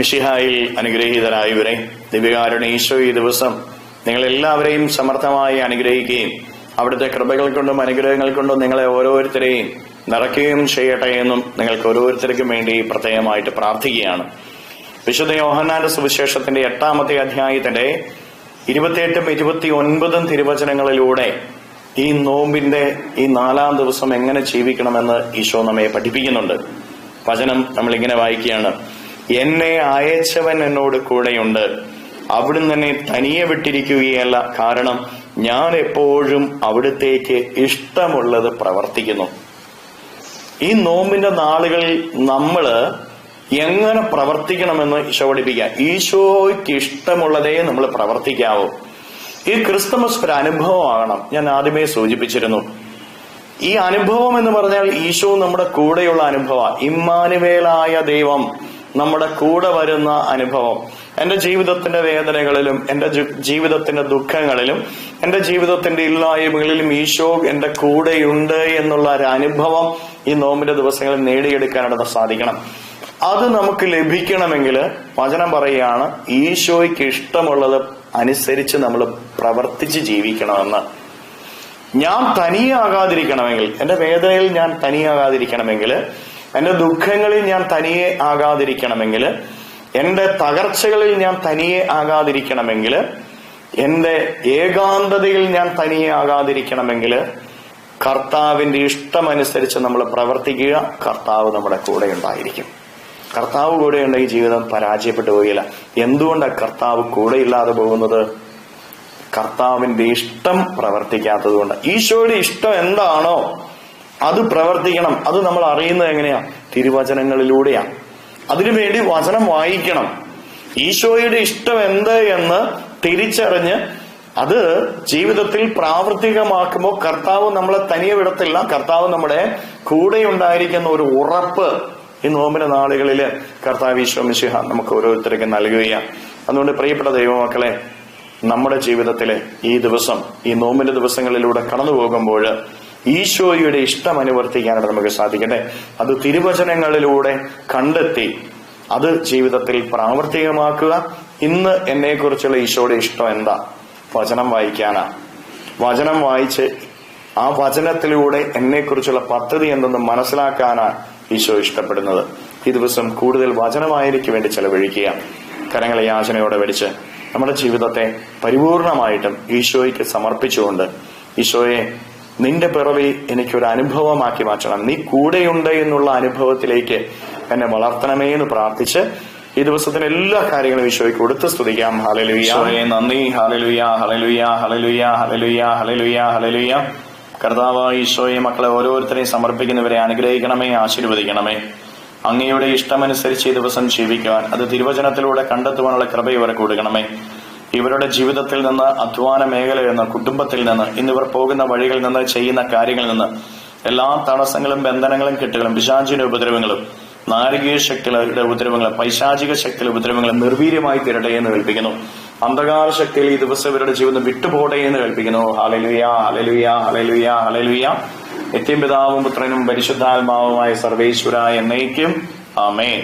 മിശിഹായിൽ അനുഗ്രഹീതരായവരെ, ദിവ്യകാരുണ്യ ഈശോ ഈ ദിവസം നിങ്ങളെല്ലാവരെയും സമർത്ഥമായി അനുഗ്രഹിക്കുകയും അവിടുത്തെ കൃപകൾ കൊണ്ടും അനുഗ്രഹങ്ങൾ കൊണ്ടും നിങ്ങളെ ഓരോരുത്തരെയും നിറയ്ക്കുകയും ചെയ്യട്ടെ എന്നും നിങ്ങൾക്ക് ഓരോരുത്തർക്കും വേണ്ടി പ്രത്യേകമായിട്ട് പ്രാർത്ഥിക്കുകയാണ്. വിശുദ്ധ യോഹന്നാന്റെ സുവിശേഷത്തിന്റെ 8-ാമത്തെ അധ്യായത്തിന്റെ 28-ഉം 29-ഉം തിരുവചനങ്ങളിലൂടെ ഈ നോമ്പിന്റെ ഈ 4-ാം ദിവസം എങ്ങനെ ജീവിക്കണമെന്ന് ഈശോ നമ്മെ പഠിപ്പിക്കുന്നുണ്ട്. വചനം നമ്മളിങ്ങനെ വായിക്കുകയാണ്: എന്നെ അയച്ചവൻ എന്നോട് കൂടെയുണ്ട്, അവിടുന്ന് എന്നെ തനിയെ വിട്ടിരിക്കുകയല്ല, കാരണം ഞാൻ എപ്പോഴും അവിടുത്തേക്ക് ഇഷ്ടമുള്ളത് പ്രവർത്തിക്കുന്നു. ഈ നോമ്പിന്റെ നാളുകളിൽ നമ്മള് എങ്ങനെ പ്രവർത്തിക്കണമെന്ന് ഈശോ പഠിപ്പിക്കുക. ഈശോയ്ക്ക് ഇഷ്ടമുള്ളതേ നമ്മൾ പ്രവർത്തിക്കാവൂ. ഈ ക്രിസ്തുമസ് ഒരു അനുഭവമാകണം. ഞാൻ ആദ്യമേ സൂചിപ്പിച്ചിരുന്നു, ഈ അനുഭവം എന്ന് പറഞ്ഞാൽ ഈശോ നമ്മുടെ കൂടെയുള്ള അനുഭവം, ഇമ്മാനുവേലായ ദൈവം നമ്മുടെ കൂടെ വരുന്ന അനുഭവം. എന്റെ ജീവിതത്തിന്റെ വേദനകളിലും എന്റെ ജീവിതത്തിന്റെ ദുഃഖങ്ങളിലും എന്റെ ജീവിതത്തിന്റെ ഇല്ലായ്മകളിലും ഈശോ എന്റെ കൂടെയുണ്ട് എന്നുള്ള ഒരു അനുഭവം ഈ നോമ്പിന്റെ ദിവസങ്ങളിൽ നേടിയെടുക്കാനായിട്ട് സാധിക്കണം. അത് നമുക്ക് ലഭിക്കണമെങ്കിൽ വചനം പറയുകയാണ്, ഈശോയ്ക്ക് ഇഷ്ടമുള്ളത് അനുസരിച്ച് നമ്മൾ പ്രവർത്തിച്ച് ജീവിക്കണമെന്ന്. ഞാൻ തനിയാകാതിരിക്കണമെങ്കിൽ, എന്റെ വേദനയിൽ ഞാൻ തനിയാകാതിരിക്കണമെങ്കിൽ, എന്റെ ദുഃഖങ്ങളിൽ ഞാൻ തനിയെ ആകാതിരിക്കണമെങ്കിൽ, എന്റെ തകർച്ചകളിൽ ഞാൻ തനിയെ ആകാതിരിക്കണമെങ്കിൽ, എന്റെ ഏകാന്തതയിൽ ഞാൻ തനിയെ ആകാതിരിക്കണമെങ്കിൽ കർത്താവിന്റെ ഇഷ്ടമനുസരിച്ച് നമ്മൾ പ്രവർത്തിക്കുക. കർത്താവ് നമ്മുടെ കൂടെ ഉണ്ടായിരിക്കും. കർത്താവ് കൂടെ ഉണ്ടെങ്കിൽ ജീവിതം പരാജയപ്പെട്ടു പോകില്ല. എന്തുകൊണ്ടാണ് കർത്താവ് കൂടെ ഇല്ലാതെ പോകുന്നത്? കർത്താവിന്റെ ഇഷ്ടം പ്രവർത്തിക്കാത്തത് കൊണ്ട്. ഈശോയുടെ ഇഷ്ടം എന്താണോ അത് പ്രവർത്തിക്കണം. അത് നമ്മൾ അറിയുന്നത് എങ്ങനെയാ? തിരുവചനങ്ങളിലൂടെയാണ്. അതിനുവേണ്ടി വചനം വായിക്കണം. ഈശോയുടെ ഇഷ്ടം എന്ത് എന്ന് തിരിച്ചറിഞ്ഞ് അത് ജീവിതത്തിൽ പ്രാവർത്തികമാക്കുമ്പോൾ കർത്താവ് നമ്മളെ തനിയെ വിടത്തില്ല. കർത്താവ് നമ്മുടെ കൂടെ ഉണ്ടായിരിക്കുന്ന ഒരു ഉറപ്പ് ഈ നോമ്പിന്റെ നാളുകളില് കർത്താവ് ഈശോ മിശിഹ നമുക്ക് ഓരോരുത്തർക്കും നൽകുകയാണ്. അതുകൊണ്ട് പ്രിയപ്പെട്ട ദൈവമക്കളെ, നമ്മുടെ ജീവിതത്തിലെ ഈ ദിവസം, ഈ നോമ്പിന്റെ ദിവസങ്ങളിലൂടെ കടന്നു പോകുമ്പോൾ ഈശോയുടെ ഇഷ്ടം അനുവർത്തിക്കാനായിട്ട് നമുക്ക് സാധിക്കട്ടെ. അത് തിരുവചനങ്ങളിലൂടെ കണ്ടെത്തി അത് ജീവിതത്തിൽ പ്രാവർത്തികമാക്കുക. ഇന്ന് എന്നെ കുറിച്ചുള്ള ഈശോയുടെ ഇഷ്ടം എന്താ? വചനം വായിക്കാനാ. വചനം വായിച്ച് ആ വചനത്തിലൂടെ എന്നെ കുറിച്ചുള്ള പദ്ധതി എന്തെന്ന് മനസ്സിലാക്കാനാണ് ഈശോ ഇഷ്ടപ്പെടുന്നത്. ഈ ദിവസം കൂടുതൽ വചനവായനയ്ക്ക് വേണ്ടി ചെലവഴിക്കുക. കരങ്ങളെ യാചനയോടെ വെടിച്ച് നമ്മുടെ ജീവിതത്തെ പരിപൂർണമായിട്ടും ഈശോയ്ക്ക് സമർപ്പിച്ചുകൊണ്ട്, ഈശോയെ, നിന്റെ പിറവി എനിക്കൊരു അനുഭവമാക്കി മാറ്റണം, നീ കൂടെയുണ്ട് എന്നുള്ള അനുഭവത്തിലേക്ക് എന്നെ വളർത്തണമേ എന്ന് പ്രാർത്ഥിച്ച് ഈ ദിവസത്തിന് എല്ലാ കാര്യങ്ങളും ഈശോയ്ക്ക് കൊടുത്ത് സ്തുതിക്കാം. ഹല്ലേലൂയ, നന്ദി. Hallelujah, hallelujah, hallelujah, hallelujah, hallelujah, hallelujah. കർത്താവായ ഈശോയെ, മക്കളെ ഓരോരുത്തരെയും സമർപ്പിക്കുന്നവരെ അനുഗ്രഹിക്കണമേ, ആശീർവദിക്കണമേ. അങ്ങയുടെ ഇഷ്ടമനുസരിച്ച് ഈ ദിവസം ജീവിക്കുവാൻ, അത് തിരുവചനത്തിലൂടെ കണ്ടെത്തുവാനുള്ള കൃപ ഇവർക്ക് കൊടുക്കണമേ. ഇവരുടെ ജീവിതത്തിൽ നിന്ന്, അധ്വാന മേഖലയിൽ നിന്ന്, കുടുംബത്തിൽ നിന്ന്, ഇന്നിവർ പോകുന്ന വഴികളിൽ നിന്ന്, ചെയ്യുന്ന കാര്യങ്ങളിൽ നിന്ന് എല്ലാ തടസ്സങ്ങളും, ബന്ധനങ്ങളും, കെട്ടുകളും, പിശാചിന്റെ ഉപദ്രവങ്ങളും, നാരകീയ ശക്തികളുടെ ഉപദ്രവങ്ങളും, പൈശാചിക ശക്തിയുടെ ഉപദ്രവങ്ങളും നിർവീര്യമായി തീരട്ടെ എന്ന് കൽപ്പിക്കുന്നു. അന്ധകാര ശക്തിയിൽ ഈ ദിവസം ഇവരുടെ ജീവിതം വിട്ടുപോട്ടെ എന്ന് കൽപ്പിക്കുന്നു. Hallelujah, hallelujah, hallelujah, hallelujah. നിത്യം പിതാവും പുത്രനും പരിശുദ്ധാത്മാവുമായ സർവേശ്വര എന്നേക്കും ആമേൻ.